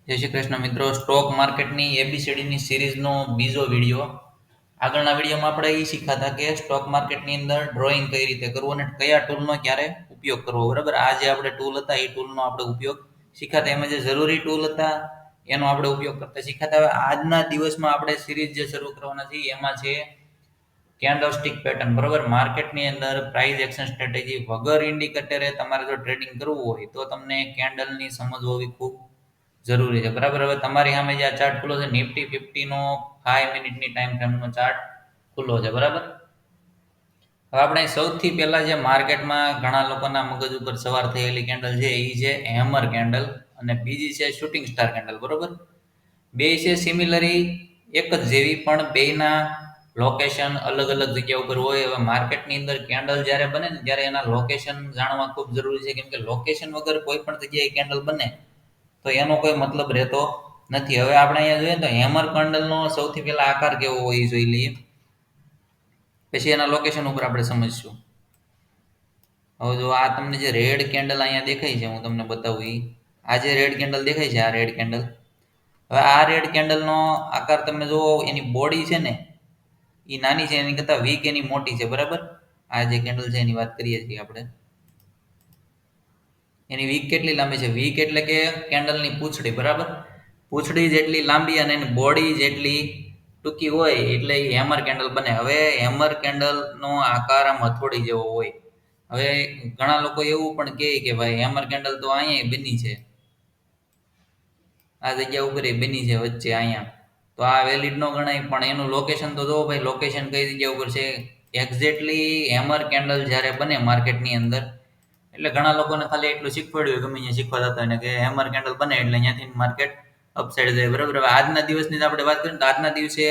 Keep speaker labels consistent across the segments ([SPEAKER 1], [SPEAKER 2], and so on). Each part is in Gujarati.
[SPEAKER 1] જય શ્રી કૃષ્ણ મિત્રો, સ્ટોક માર્કેટની એબીસીડીની સિરીઝનો બીજો વિડીયો. આગળના વિડીયોમાં આપણે એ શીખ્યા હતા કે સ્ટોક માર્કેટની અંદર ડ્રોઈંગ કઈ રીતે કરવું અને કયા ટૂલનો ક્યારે ઉપયોગ કરવો. બરાબર, આ જે આપણે ટૂલ હતા એ ટૂલનો આપણે ઉપયોગ શીખ્યા હતા. એમાં જે જરૂરી ટૂલ હતા એનો આપણે ઉપયોગ કરતા શીખ્યા હતા. હવે આજના દિવસમાં આપણે સિરીઝ જે શરૂ કરવાના છીએ એમાં છે કેન્ડલસ્ટિક પેટર્ન. બરાબર, માર્કેટની અંદર પ્રાઇસ એક્શન સ્ટ્રેટેજી વગર ઇન્ડિકેટરે તમારે જો ટ્રેડિંગ કરવું હોય તો તમને કેન્ડલની સમજ હોવી ખૂબ જરૂરી છે. બરાબર, હવે તમારી સામે જે આ ચાર્ટ ખુલ્લો છે નિફ્ટી 50 નો 5 મિનિટની ટાઈમ ફ્રેમનો ચાર્ટ ખુલ્લો છે. બરાબર, હવે આપણે સૌથી પહેલા જે માર્કેટમાં ઘણા લોકોના મગજ ઉપર સવાર થયેલી કેન્ડલ છે એ છે હેમર કેન્ડલ અને બીજી છે શૂટિંગ સ્ટાર કેન્ડલ. બરાબર, બે છે સિમિલરી એક જ જેવી, પણ બેના લોકેશન અલગ અલગ જગ્યા ઉપર હોય. હવે માર્કેટની અંદર કેન્ડલ જ્યારે બને ને ત્યારે એના લોકેશન જાણવા ખૂબ જરૂરી છે, કેમ કે લોકેશન વગર કોઈ પણ જગ્યાએ કેન્ડલ બને તો એનો કોઈ મતલબ રહેતો નથી. હવે આપણે અહીંયા જોઈએ તો હેમર કેન્ડલનો સૌથી પહેલા આકાર કેવો હોય એ જોઈ લઈએ, પછી એના લોકેશન ઉપર આપણે સમજશું. હવે જો આ તમને જે રેડ કેન્ડલ અહીંયા દેખાય છે, હું તમને બતાવું. આ જે રેડ કેન્ડલ દેખાય છે, આ રેડ કેન્ડલ, હવે આ રેડ કેન્ડલનો આકાર તમે જુઓ, એની બોડી છે ને એ નાની છે, એની કરતાં વીક એની મોટી છે. બરાબર, આ જે કેન્ડલ છે એની વાત કરીએ છીએ આપણે. એની વીક કેટલી લાંબી છે? વીક એટલે કે કેન્ડલની પૂંછડી. બરાબર, પૂંછડી જેટલી લાંબી અને એની બોડી જેટલી ટૂંકી હોય એટલે એ હેમર કેન્ડલ બને. હવે હેમર કેન્ડલનો આકાર આમ હથોડી જેવો હોય. હવે ઘણા લોકો એવું પણ કહે કે ભાઈ હેમર કેન્ડલ તો અહીંયા બની છે, આ જગ્યા ઉપર બની છે વચ્ચે અહીંયા, તો આ વેલિડ ન ગણાય. પણ એનું લોકેશન તો જોવો ભાઈ, લોકેશન કઈ જગ્યા ઉપર છે. એક્ઝેક્ટલી હેમર કેન્ડલ જ્યારે બને માર્કેટની અંદર એટલે ઘણા લોકોને ખાલી એટલું શીખવાડ્યું ગમે અહીંયા શીખવા જતા ને કે હેમર કેન્ડલ બને એટલે અહીંયાથી માર્કેટ અપસાઇડ જાય. બરાબર, હવે આજના દિવસની આપણે વાત કરીએ તો આજના દિવસે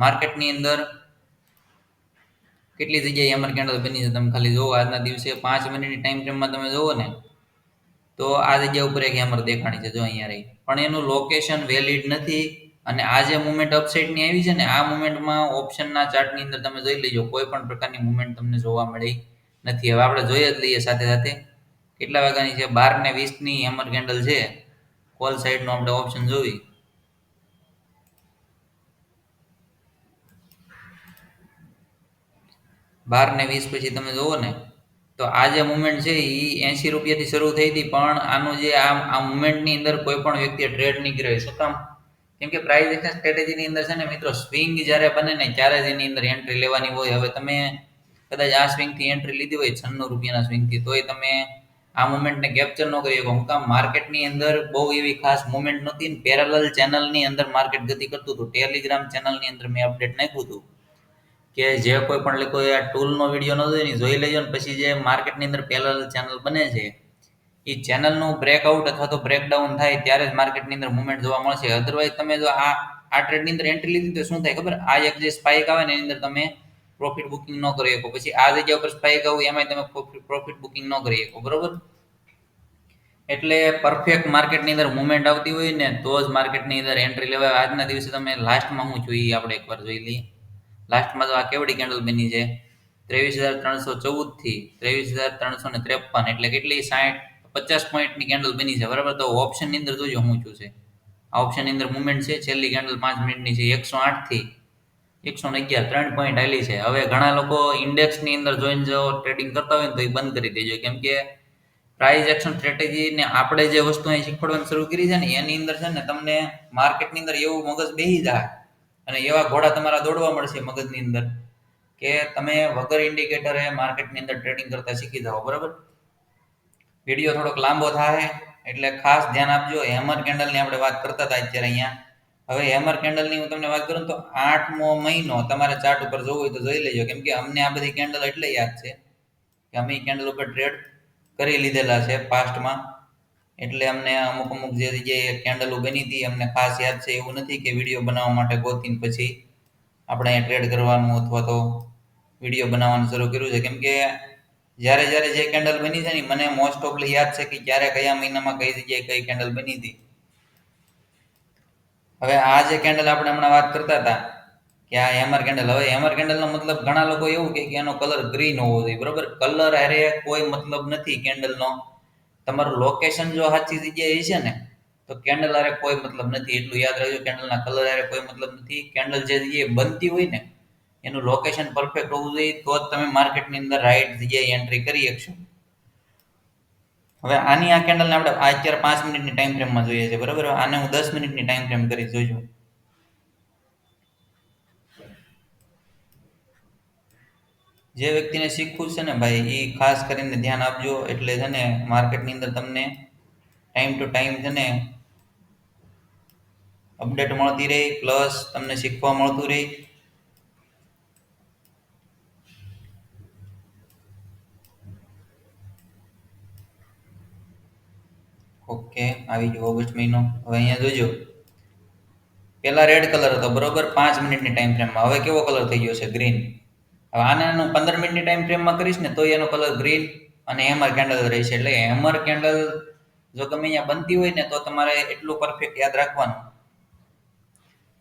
[SPEAKER 1] માર્કેટની અંદર કેટલી જગ્યાએ હેમર કેન્ડલ બની છે તમે ખાલી જોવો. આજના દિવસે 5 મિનિટની ટાઈમ ફ્રેમમાં તમે જોવો ને તો આ જગ્યા ઉપર એક હેમર દેખાણી છે, જો અહીંયા રહી, પણ એનું લોકેશન વેલિડ નથી. અને આ જે મુવમેન્ટ અપસાઇડની આવી છે ને, આ મુવમેન્ટમાં ઓપ્શનના ચાર્ટની અંદર તમે જોઈ લેજો કોઈ પણ પ્રકારની મુવમેન્ટ તમને જોવા મળી નથી. હવે આપણે જોઈ જ લઈએ સાથે સાથે કેટલા વાગ્યાની છે. 12:20ની હેમર કેન્ડલ છે. કોલ સાઈડનો આપણે ઓપ્શન જોઈ, 12:20 પછી તમે જોવો ને તો આ જે મુવમેન્ટ છે એ 80 રૂપિયાથી શરૂ થઈ હતી, પણ આનું જે આ મુવમેન્ટની અંદર કોઈ પણ વ્યક્તિએ ટ્રેડ નહીં કર્યો. શું કામ? કેમ કે પ્રાઇસ એક્શન સ્ટ્રેટેજીની અંદર છે ને મિત્રો, સ્વિંગ જ્યારે બને ને ત્યારે જ એની અંદર એન્ટ્રી લેવાની હોય. હવે તમે કદાચ આ સ્વિંગથી એન્ટ્રી લીધી હોય 96 રૂપિયાના સ્વિંગથી, તોય તમે આ મુવમેન્ટને કેપ્ચર ન કરી શકો. હું કામ? માર્કેટની અંદર બહુ એવી ખાસ મુવમેન્ટ નહોતી ને પેરેલલ ચેનલની અંદર માર્કેટ ગતિ કરતું હતું. ટેલિગ્રામ ચેનલની અંદર મેં અપડેટ નાખ્યું હતું કે જે કોઈ પણ લોકોએ આ ટૂલનો વિડીયો ન જોઈ ને જોઈ લેજો ને પછી જે માર્કેટની અંદર પેરેલલ ચેનલ બને છે એ ચેનલનું બ્રેકઆઉટ અથવા તો બ્રેકડાઉન થાય ત્યારે જ માર્કેટની અંદર મુવમેન્ટ જોવા મળશે. અધરવાઇઝ તમે જો આ ટ્રેડની અંદર એન્ટ્રી લીધી તો શું થાય ખબર? આ એક જે સ્પાઇક આવે ને એની અંદર તમે પ્રોફિટ બુકિંગ ન કરી શકો, પછી આ જગ્યા ઉપર સ્પાઇક આવું એમાંય તમે પ્રોફિટ બુકિંગ ન કરી શકો. બરોબર, એટલે પરફેક્ટ માર્કેટની અંદર મુવમેન્ટ આવતી હોય ને તો જ માર્કેટની અંદર એન્ટ્રી લેવાય. આજના દિવસે તમે લાસ્ટમાં હું જોઈએ આપણે એકવાર જોઈ લઈએ. લાસ્ટમાં તો આ કેવડી કેન્ડલ બની છે? 23,314 થી 23,353, એટલે કેટલી 50 પોઈન્ટની કેન્ડલ બની છે. બરાબર, તો ઓપ્શનની અંદર જોજો શું શું છે. આ ઓપ્શનની અંદર મુવમેન્ટ છે, છેલ્લી કેન્ડલ 5 મિનિટની છે, 108 થી 111, 3 પોઈન્ટ આવેલી છે. હવે ઘણા લોકો ઇન્ડેક્સની અંદર જોઈને જો ટ્રેડિંગ કરતા હોય ને તો એ બંધ કરી દેજો, કેમ કે પ્રાઇસ એક્શન સ્ટ્રેટેજી ને આપણે જે વસ્તુ અહીં શીખવાડવાનું શરૂ કરી છે ને એની અંદર છે ને તમને માર્કેટની અંદર એવું મગજ બેસી જાય અને એવા ઘોડા તમારા દોડવા મળશે મગજની અંદર કે તમે વગર ઇન્ડિકેટરે માર્કેટની અંદર ટ્રેડિંગ કરતા શીખી જાઓ. બરાબર, વિડીયો થોડોક લાંબો થાય એટલે ખાસ ધ્યાન આપજો. હેમર કેન્ડલની આપણે વાત કરતા હતા અત્યારે અહીંયા. હવે હેમર કેન્ડલની હું તમને વાત કરું તો 8મો મહિનો તમારે ચાર્ટ ઉપર જોવું હોય તો જોઈ લેજો, કેમ કે અમને આ બધી કેન્ડલ એટલે યાદ છે કે અમે કેન્ડલ ઉપર ટ્રેડ કરી લીધેલા છે પાસ્ટમાં, એટલે અમને અમુક અમુક જે જગ્યાએ કેન્ડલો બની હતી અમને ખાસ યાદ છે. એવું નથી કે વિડીયો બનાવવા માટે ગોતીને પછી આપણે અહીંયા ટ્રેડ કરવાનું અથવા તો વિડીયો બનાવવાનું શરૂ કર્યું છે, કેમ કે જ્યારે જ્યારે જે કેન્ડલ બની છે ને મને મોસ્ટ ઓફલી યાદ છે કે ક્યારે કયા મહિનામાં કઈ જગ્યાએ કઈ કેન્ડલ બની હતી. હવે આ જે કેન્ડલ આપણે હમણાં વાત કરતા હતા કે આ હેમર કેન્ડલ, હવે હેમર કેન્ડલનો મતલબ ઘણા લોકો એવું કે એનો કલર ગ્રીન હોવો જોઈએ. બરોબર, કલર હારે કોઈ મતલબ નથી કેન્ડલનો. તમારું લોકેશન જો સાચી જગ્યાએ છે ને તો કેન્ડલ હારે કોઈ મતલબ નથી, એટલું યાદ રાખજો. કેન્ડલના કલર હારે કોઈ મતલબ નથી. કેન્ડલ જે જગ્યાએ બનતી હોય ને એનું લોકેશન પરફેક્ટ હોવું જોઈએ, તો જ તમે માર્કેટની અંદર રાઈટ જગ્યાએ એન્ટ્રી કરી શકશો. હવે આની આ કેન્ડલને આપણે અત્યારે 5 મિનિટની ટાઈમ ફ્રેમમાં જોઈએ છે, બરાબર. આને હું 10 મિનિટની ટાઈમ ફ્રેમ કરી જોઈજો. જે વ્યક્તિને શીખવું છે ને ભાઈ, એ ખાસ કરીને ધ્યાન આપજો. એટલે છે ને માર્કેટની અંદર તમને ટાઈમ ટુ ટાઈમ છે ને અપડેટ મળતી રહી, પ્લસ તમને શીખવા મળતું રહી. ઓકે, આવી ગયો ઓગસ્ટ મહિનો. હવે અહીંયા જોજો, પેલા રેડ કલર હતો, બરોબર, 5 મિનિટની ટાઈમ ફ્રેમમાં. હવે કેવો કલર થઈ ગયો છે? ગ્રીન. હવે આને 15 મિનિટની ટાઈમ ફ્રેમમાં કરીશ ને તો એનો કલર ગ્રીન અને હેમર કેન્ડલ રહેશે. એટલે હેમર કેન્ડલ જો ગમે અહીંયા બનતી હોય ને તો તમારે એટલું પરફેક્ટ યાદ રાખવાનું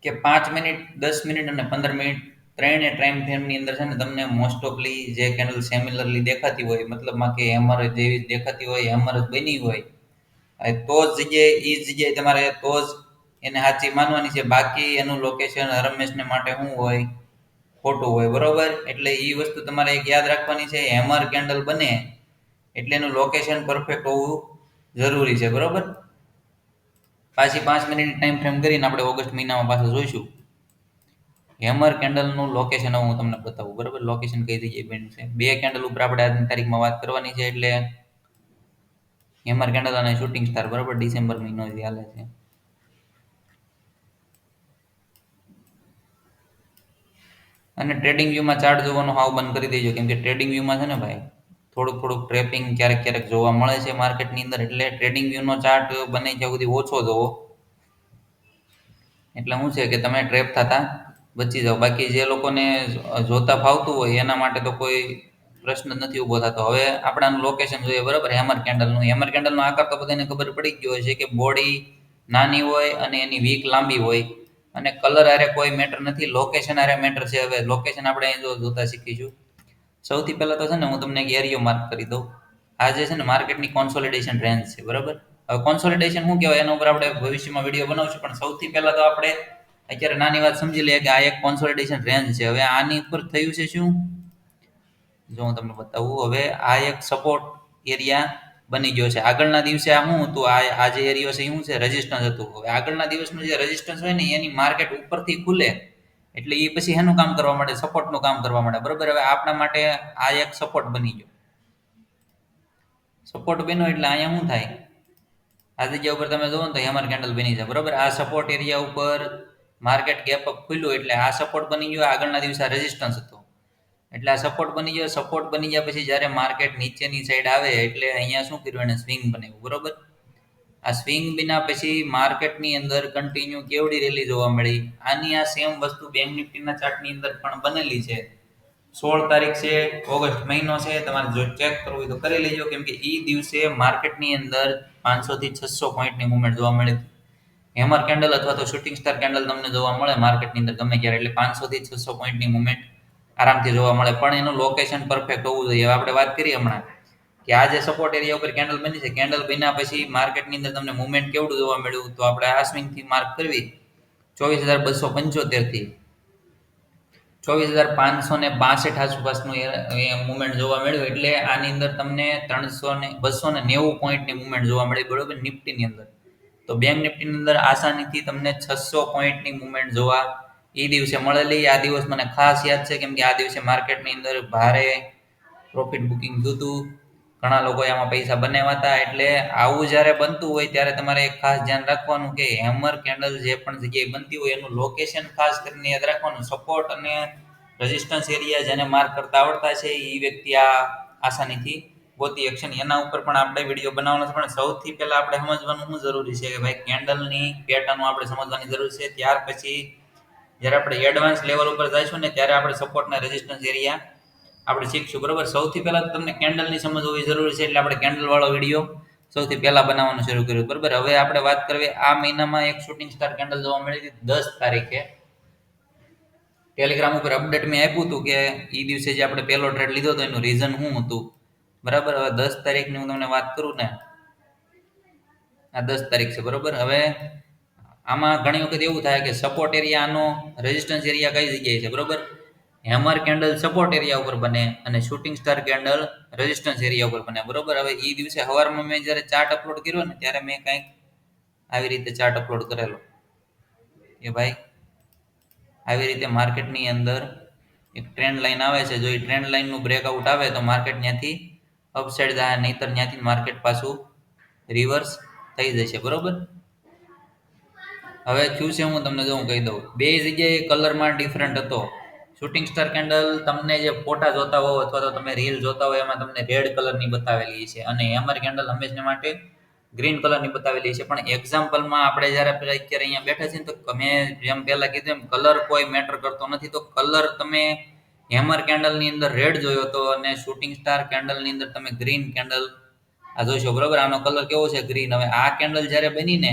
[SPEAKER 1] કે 5 મિનિટ, 10 મિનિટ અને 15 મિનિટ ત્રણેય ટાઈમ ફ્રેમની અંદર છે ને તમને મોસ્ટ ઓફલી જે કેન્ડલ સિમિલરલી દેખાતી હોય, મતલબમાં કે હેમર જેવી દેખાતી હોય, હેમર જ બની હોય, તો જ જગ્યાએ એ જગ્યાએ તમારે તો જ એને સાચી માનવાની છે. બાકી એનું લોકેશન હરમેશને માટે શું હોય? ખોટું હોય, બરોબર. એટલે એ વસ્તુ તમારે એક યાદ રાખવાની છે. હેમર કેન્ડલ બને એટલે એનું લોકેશન પરફેક્ટ હોવું જરૂરી છે, બરોબર. પાછી 5 મિનિટની ટાઈમ ફ્રેમ કરીને આપણે ઓગસ્ટ મહિનામાં પાછું જોઈશું. હેમર કેન્ડલનું લોકેશન હું તમને બતાવું, બરોબર. લોકેશન કઈ જગ્યાએ બન્યું છે. 2 કેન્ડલ ઉપર આપણે આજની તારીખમાં વાત કરવાની છે. એટલે હેમર કેન્ડલ અને શૂટિંગ સ્ટાર, બરોબર. ડિસેમ્બર મહિનો જે હાલે છે. અને ટ્રેડિંગ વ્યૂમાં ચાર્ટ જોવાનું હાવ બંધ કરી દેજો, કેમ કે ટ્રેડિંગ વ્યૂમાં છે ને ભાઈ થોડુંક ટ્રેપિંગ ક્યારેક જોવા મળે છે માર્કેટની અંદર. એટલે ટ્રેડિંગ વ્યૂનો ચાર્ટ બને ત્યાં સુધી ઓછો જોવો. એટલે શું છે કે તમે ટ્રેપ થતા બચી જાઓ. બાકી જે લોકોને જોતા ફાવતું હોય એના માટે તો કોઈ પ્રશ્ન નથી ઊભો થતો. હવે આપણે આનું લોકેશન જોઈએ, બરાબર. હેમર કેન્ડલનું, હેમર કેન્ડલનો આકાર તો બધાને ખબર પડી ગયો છે કે બોડી નાની હોય અને એની વીક લાંબી હોય, અને કલર હારે કોઈ મેટર નથી, લોકેશન હારે મેટર છે. હવે લોકેશન આપણે અહીં જોતા શીખીશું. સૌથી પહેલા તો છે ને હું તમને એક એરિયો માર્ક કરી દઉં. આ જે છે ને માર્કેટની કોન્સોલિડેશન રેન્જ છે, બરાબર. હવે કોન્સોલિડેશન શું કહેવાય એના ઉપર આપણે ભવિષ્યમાં વિડીયો બનાવશું, પણ સૌથી પહેલા તો આપણે અત્યારે નાની વાત સમજી લઈએ કે આ એક કોન્સોલિડેશન રેન્જ છે. હવે આની ઉપર થયું છે શું, જો હું તમને બતાવું. હવે આ એક સપોર્ટ એરિયા બની ગયો છે. આગળના દિવસે આ શું હતું, આ જે એરિયો છે એ શું છે? રેઝિસ્ટન્સ હતું. હવે આગળના દિવસનું જે રેઝિસ્ટન્સ હોય ને એની માર્કેટ ઉપરથી ખુલે એટલે એ પછી એનું કામ કરવા માટે, સપોર્ટનું કામ કરવા માટે, બરોબર. હવે આપણા માટે આ એક સપોર્ટ બની ગયો. સપોર્ટ બન્યો એટલે અહીંયા શું થાય? આ જગ્યા ઉપર તમે જુઓ ને તો હેમર કેન્ડલ બની છે, બરોબર. આ સપોર્ટ એરિયા ઉપર માર્કેટ ગેપ અપ ખુલ્યું એટલે આ સપોર્ટ બની ગયો. આગળના દિવસે આ રેઝિસ્ટન્સ હતો એટલે આ સપોર્ટ બની ગયો. સપોર્ટ બની ગયા પછી જ્યારે માર્કેટ નીચેની સાઈડ આવે એટલે અહીંયા શું કર્યું? એને સ્વિંગ બનાવ્યું, બરોબર. આ સ્વિંગ બના પછી માર્કેટની અંદર કન્ટિન્યુ કેવડી રેલી જોવા મળી. આની આ સેમ વસ્તુ બેંક નિફ્ટીના ચાર્ટની અંદર પણ બનેલી છે. 16 તારીખ છે, ઓગસ્ટ મહિનો છે. તમારે જો ચેક કરવું હોય તો કરી લેજો, કેમ કે એ દિવસે માર્કેટની અંદર 500 થી 600 પોઈન્ટની મુવમેન્ટ જોવા મળી. હેમર કેન્ડલ અથવા તો શૂટિંગ સ્ટાર કેન્ડલ તમને જોવા મળે માર્કેટની અંદર ગમે ત્યારે, એટલે 500 થી 600 પોઈન્ટની મુવમેન્ટ આરામથી જોવા મળે. પણ એનું લોકેશન પરફેક્ટ હોવું જોઈએ. હવે આપણે વાત કરીએ હમણાં કે આ જે સપોર્ટ એરિયા ઉપર કેન્ડલ બની છે, કેન્ડલ બન્યા પછી માર્કેટની અંદર તમને મુવમેન્ટ કેવડું જોવા મળ્યું? તો આપણે આ સ્વિંગથી માર્ક કરવી 24,275 થી 24,562 આસપાસનું મુવમેન્ટ જોવા મળ્યું. એટલે આની અંદર તમને 290 પોઈન્ટની મુવમેન્ટ જોવા મળી, બરોબર, નિફ્ટીની અંદર. તો બેંક નિફ્ટીની અંદર આસાનીથી તમને 600 પોઈન્ટની મુવમેન્ટ જોવા એ દિવસે મળેલી. આ દિવસ મને ખાસ યાદ છે, કેમ કે આ દિવસે માર્કેટની અંદર ભારે પ્રોફિટ બુકિંગ થયું હતું. ઘણા લોકોએ આમાં પૈસા બનાવ્યા હતા. એટલે આવું જ્યારે બનતું હોય ત્યારે તમારે એક ખાસ ધ્યાન રાખવાનું કે હેમર કેન્ડલ જે પણ જગ્યાએ બનતી હોય એનું લોકેશન ખાસ કરીને યાદ રાખવાનું. સપોર્ટ અને રેઝિસ્ટન્સ એરિયા જેને માર્ક કરતા આવડતા છે એ વ્યક્તિ આ આસાનીથી ગોતી એક્શન. એના ઉપર પણ આપણે વિડીયો બનાવવાનો છે. પણ સૌથી પહેલા આપણે સમજવાનું શું જરૂરી છે કે ભાઈ કેન્ડલની પેટર્ન આપણે સમજવાની જરૂર છે. ત્યાર પછી જ્યારે આપણે એડવાન્સ લેવલ ઉપર જઈશું ને ત્યારે આપણે સપોર્ટના રેઝિસ્ટન્સ એરિયા આપણે શીખશું, બરોબર. સૌથી પહેલા તમને કેન્ડલની સમજ હોવી જરૂરી છે, એટલે આપણે કેન્ડલ વાળો વિડીયો સૌથી પહેલા બનાવવાનું શરૂ કર્યું, બરોબર. હવે આપણે વાત કરવી આ મહિનામાં એક શૂટિંગ સ્ટાર કેન્ડલ જોવા મળી હતી 10 તારીખે. ટેલિગ્રામ ઉપર અપડેટ મેં આપ્યું હતું કે એ દિવસે જે આપણે પહેલો ટ્રેડ લીધો હતો એનું રીઝન શું હતું, બરાબર. હવે 10 તારીખની હું તમને વાત કરું ને આ 10 તારીખ છે બરોબર. હવે આમાં ઘણી વખત એવું થાય કે સપોર્ટ એરિયા આનો રેઝિસ્ટન્સ એરિયા કઈ જગ્યાએ છે બરોબર. હેમર કેન્ડલ સપોર્ટ એરિયા ઉપર બને અને shooting star candle resistance area ઉપર બને બરોબર. હવે એ દિવસે સવારમાં મેં જ્યારે ચાર્ટ અપલોડ કર્યો ને ત્યારે મેં કંઈક આવી રીતે ચાર્ટ અપલોડ કરેલો કે ભાઈ આવી રીતે માર્કેટની અંદર એક ટ્રેન્ડ લાઈન આવે છે. જો એ ટ્રેન્ડ લાઈનનું બ્રેકઆઉટ આવે તો માર્કેટ ત્યાંથી અપસાઇડ જાય, નહીતર ત્યાંથી માર્કેટ પાછું રિવર્સ થઈ જશે બરોબર. હવે થયું છે હું તમને જો હું કહી દઉં, બે જગ્યાએ કલરમાં ડિફરન્ટ હતો. શૂટિંગ સ્ટાર કેન્ડલ તમને જે ફોટા જોતા હો અથવા તો તમે રીલ જોતા હોય એમાં તમને રેડ કલરની બતાવેલી છે અને હેમર કેન્ડલ હંમેશા માટે ગ્રીન કલરની બતાવેલી છે. પણ એક્ઝામ્પલમાં આપણે જ્યારે અત્યારે અહીંયા બેઠા છીએ તો મેં જેમ પહેલા કીધું એમ કલર કોઈ મેટર કરતો નથી. તો કલર તમે હેમર કેન્ડલની અંદર રેડ જોયો હતો અને શૂટિંગ સ્ટાર કેન્ડલની અંદર તમે ગ્રીન કેન્ડલ આ જોશો બરોબર. આનો કલર કેવો છે? ગ્રીન. હવે આ કેન્ડલ જ્યારે બની ને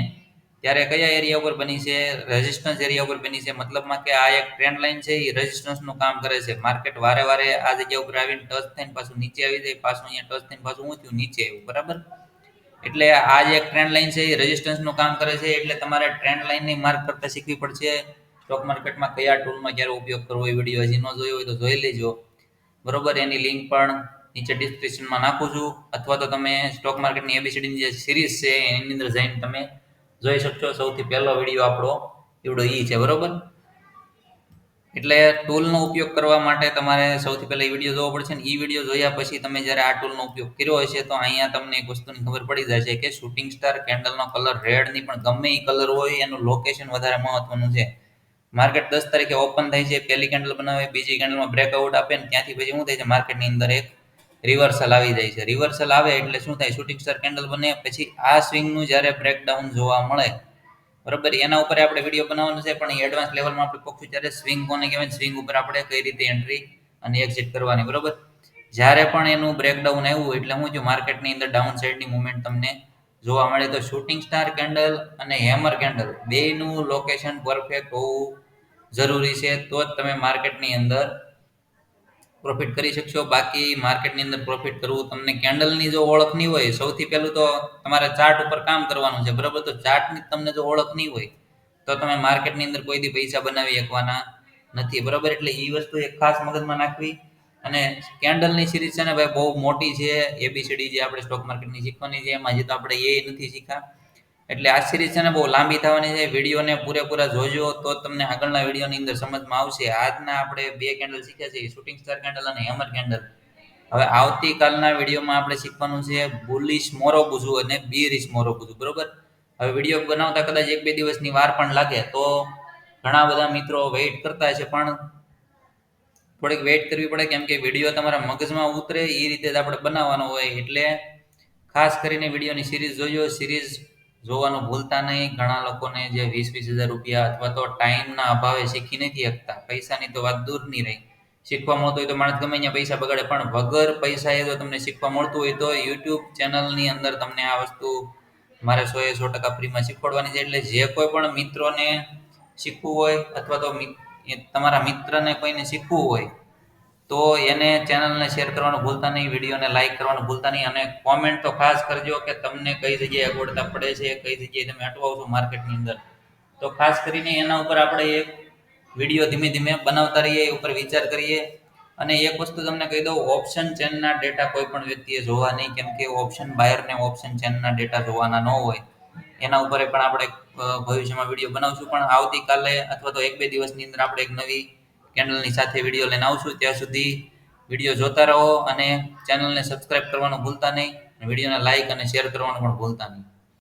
[SPEAKER 1] ત્યારે કયા એરિયા ઉપર બની છે? રેઝિસ્ટન્સ એરિયા ઉપર બની છે. મતલબમાં કે આ એક ટ્રેન્ડ લાઈન છે એ રેઝિસ્ટન્સનું કામ કરે છે. માર્કેટ વારે વારે આ જગ્યા ઉપર આવીને ટચ થઈને પાછું નીચે આવી જાય, પાછું અહીંયા ટચ થઈને પાછું ઊંચું નીચે આવ્યું બરાબર. એટલે આ જે એક ટ્રેન્ડ લાઈન છે એ રેઝિસ્ટન્સનું કામ કરે છે. એટલે તમારે ટ્રેન્ડ લાઈનની માર્ક કરતા શીખવી પડશે. સ્ટોક માર્કેટમાં કયા ટૂલમાં ક્યારે ઉપયોગ કરવો એ વિડીયો હજી ન જોયો હોય તો જોઈ લેજો બરોબર. એની લિંક પણ નીચે ડિસ્ક્રિપ્શનમાં નાખું છું, અથવા તો તમે સ્ટોક માર્કેટની એબીસીડીની જે સિરીઝ છે એની અંદર જઈને તમે જોઈ શકશો. સૌથી પહેલો વિડીયો આપણો એવડો ઈ છે બરોબર. એટલે ટૂલનો ઉપયોગ કરવા માટે તમારે સૌથી પહેલા એ વિડીયો જોવો પડશે ને એ વિડીયો જોયા પછી તમે જ્યારે આ ટૂલનો ઉપયોગ કર્યો હશે તો અહીંયા તમને એક વસ્તુની ખબર પડી જશે કે શૂટિંગ સ્ટાર કેન્ડલનો કલર રેડ નહીં પણ ગમે એ કલર હોય એનું લોકેશન વધારે મહત્વનું છે. માર્કેટ 10 તારીખે ઓપન થાય છે, પહેલી કેન્ડલ બનાવે, બીજી કેન્ડલમાં બ્રેકઆઉટ આપે ને ત્યાંથી પછી શું થાય છે? માર્કેટની અંદર એક રિવર્સલ આવી જાય છે. રિવર્સલ આવે એટલે શું થાય? શૂટિંગ સ્ટાર કેન્ડલ બને પછી આ સ્વિંગનું જ્યારે બ્રેકડાઉન જોવા મળે બરોબર એના ઉપર આપણે વિડીયો બનાવવાનો છે. પણ એડવાન્સ લેવલમાં આપણે પહોંચ્યું ત્યારે સ્વિંગ કોને કહેવાય, સ્વિંગ ઉપર આપણે કઈ રીતે એન્ટ્રી અને એક્ઝિટ કરવાની બરોબર. જ્યારે પણ એનું બ્રેકડાઉન આવ્યું એટલે હું જો માર્કેટની અંદર ડાઉન સાઈડની મુવમેન્ટ તમને જોવા મળે. તો શૂટિંગ સ્ટાર કેન્ડલ અને હેમર કેન્ડલ બેયનું લોકેશન પરફેક્ટ હોવું જરૂરી છે, તો જ તમે માર્કેટની અંદર પ્રોફિટ કરી શકશો. બાકી માર્કેટની અંદર પ્રોફિટ કરવું તમને કેન્ડલની જો ઓળખ નહીં હોય, સૌથી પહેલું તો તમારે ચાર્ટ ઉપર કામ કરવાનું છે બરાબર. તો ચાર્ટની તમને જો ઓળખ નહીં હોય તો તમે માર્કેટની અંદર કોઈ દી પૈસા બનાવી શકવાના નથી બરાબર. એટલે એ વસ્તુ એક ખાસ મગજમાં નાખવી. અને કેન્ડલની સિરીઝ છે ને ભાઈ બહુ મોટી છે. એબીસીડી જે આપણે સ્ટોક માર્કેટની શીખવાની છે એમાં હજી તો આપણે એ નથી શીખ્યા. એટલે આ સિરીઝ છે ને બહુ લાંબી થવાની છે. વિડીયોને પૂરેપૂરા જોજો તો તમને આગળના વિડીયોની અંદર સમજમાં આવશે. આજના આપણે બે કેન્ડલ શીખ્યા છે, શૂટિંગ સ્ટાર કેન્ડલ અને હેમર કેન્ડલ. હવે આવતીકાલના વિડીયોમાં આપણે શીખવાનું છે બુલિશ મોરોબુઝુ અને બીરિશ મોરોબુઝુ બરોબર. હવે વિડીયો બનાવતા કદાચ 1-2 દિવસની વાર પણ લાગે તો ઘણા બધા મિત્રો વેઇટ કરતા હશે, પણ થોડીક વેઇટ કરવી પડે કેમ કે વિડીયો તમારા મગજમાં ઉતરે એ રીતે જ આપણે બનાવવાનો હોય. એટલે ખાસ કરીને વિડીયોની સિરીઝ જોજો. સિરીઝ જોવાનું ભૂલતા નહીં. ઘણા લોકોને જે 20-20 હજાર રૂપિયા અથવા તો ટાઈમના અભાવે શીખી નથી શકતા, પૈસાની તો વાત દૂર નહીં રહી, શીખવા મળતું હોય તો માણસ ગમે ત્યાં પૈસા બગાડે, પણ વગર પૈસાએ જો તમને શીખવા મળતું હોય તો યુટ્યુબ ચેનલની અંદર તમને આ વસ્તુ મારે 100% ફ્રીમાં શીખવાડવાની છે. એટલે જે કોઈ પણ મિત્રોને શીખવું હોય અથવા તો તમારા મિત્રને કોઈને શીખવું હોય તો એને ચેનલને શેર કરવાનું ભૂલતા નહીં, વિડીયોને લાઈક કરવાનું ભૂલતા નહીં અને કોમેન્ટ તો ખાસ કરજો કે તમને કઈ જગ્યાએ અગવડતા પડે છે, કઈ જગ્યાએ તમે અટવાઓ છો માર્કેટની અંદર. તો ખાસ કરીને એના ઉપર આપણે એક વિડીયો ધીમે ધીમે બનાવતા રહીએ, એ ઉપર વિચાર કરીએ. અને એક વસ્તુ તમને કહી દઉં, ઓપ્શન ચેનના ડેટા કોઈ પણ વ્યક્તિએ જોવા નહીં, કેમ કે ઓપ્શન બાયરને ઓપ્શન ચેનના ડેટા જોવાના ન હોય. એના ઉપર પણ આપણે ભવિષ્યમાં વિડીયો બનાવશું. પણ આવતીકાલે અથવા તો 1-2 દિવસની અંદર આપણે એક નવી કેન્ડલની સાથે વિડીયો લઈને આવશું. ત્યાં સુધી વિડીયો જોતા રહો અને ચેનલને સબસ્ક્રાઇબ કરવાનું ભૂલતા નહીં, વિડીયોને લાઇક અને શેર કરવાનું પણ ભૂલતા નહીં.